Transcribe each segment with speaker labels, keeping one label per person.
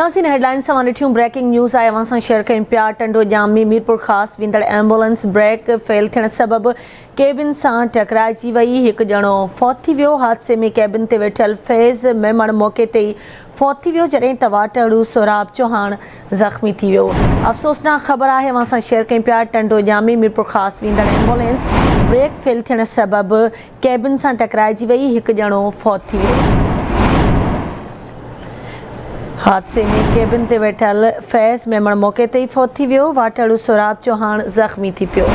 Speaker 1: नाज़रीन हेडलाइन सां ॾिठियूं ब्रेकिंग न्यूज़ आहे अवां सां शेयर कयूं पिया। टंडो जामी मीरपुर ख़ासि वेंदड़ एम्बुलेंस ब्रेक फेल थियण सबबि केबिन सां टकराइजी वई। हिकु ॼणो फौत थी वियो। हादसे में केबिन ते वेठल फैज़ मेमण मौक़े ते ई फौत थी वियो, जॾहिं त वाटड़ू सोराब चौहान ज़ख़्मी थी वियो। अफ़सोसनाक ख़बर आहे अवां सां शेयर कयूं पिया। टंडो जामी मीरपुर ख़ासि वेंदड़ एम्बुलेंस ब्रेक फेल थियण सबबि केबिन सां टकराइजी वई। हिकु ॼणो फौत थी वियो। हादसे में केबिन ते वेठल फैज़ मेमण मौक़े ते ई फौत थी वियो। वाटड़ू सोराब चौहान ज़ख़्मी थी पियो।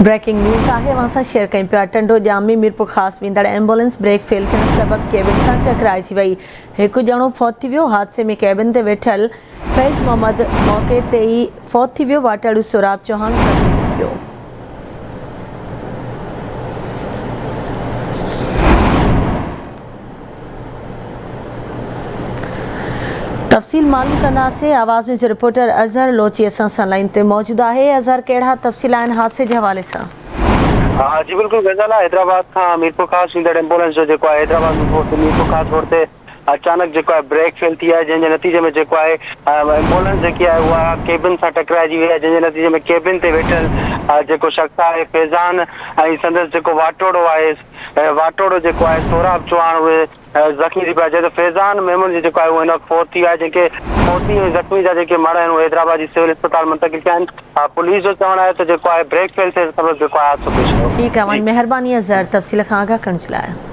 Speaker 1: ब्रेकिंग न्यूज़ आहे अवां सां शेयर कयूं पिया। टंडो जामी मीरपुर ख़ासि वेंदड़ एम्बुलेंस ब्रेक फेल थियण सबबि केबिन सां टकराइजी वई। हिकु ॼणो फौत थी वियो। हादसे में केबिन ते वेठल फैज़ मोहम्मद मौक़े ते ई फौत थी वियो। वाटड़ू सोराब चौहान ज़ख़्मी थी पियो। तफ़सील मालूम कंदासीं। आवाज़ न्यूज़ रिपोर्टर अज़हर लोची असां सां लाइन ते मौजूद आहे। अज़हर, कहिड़ा तफ़सील आहिनि हादसे जे हवाले सां?
Speaker 2: जी बिल्कुल गज़ल आहे। हैदराबाद खां मीरपुर ख़ासि वेंदड़ एम्बुलेंस जो जेको आहे हैदराबाद मीरपुर ख़ासि रोड ते अचानक जेको आहे ब्रेक फेल थी आहे, जंहिंजे नतीजे में जेको आहे एम्बुलेंस जेकी आहे उहा केबिन सां टकराइजी वई आहे, जंहिंजे नतीजे में केबिन ते वेठल जेको शख़्स आहे फैज़ान ऐं संदसि जेको वाटोड़ो आहे वाटोड़ो जेको आहे सोराब चौहान उहे ज़ख़्मी थी पिया। जंहिं त फैज़ान मेमन जी जेको आहे उहो हिन वक़्तु फौत थी वियो आहे। जंहिंखे फौती ऐं ज़ख़्मी जा जेके माण्हू आहिनि उहे हैदराबाद जी सिविल अस्पताल मुंतक़िल कया आहिनि। पुलिस जो चवणु आहे त जेको आहे ब्रेक फेल थियण सबबि जेको आहे हादसो पेश आयो।
Speaker 1: ठीकु आहे, वञी महिरबानी अज़हर तफ़सील खां आगाह करण जे लाइ।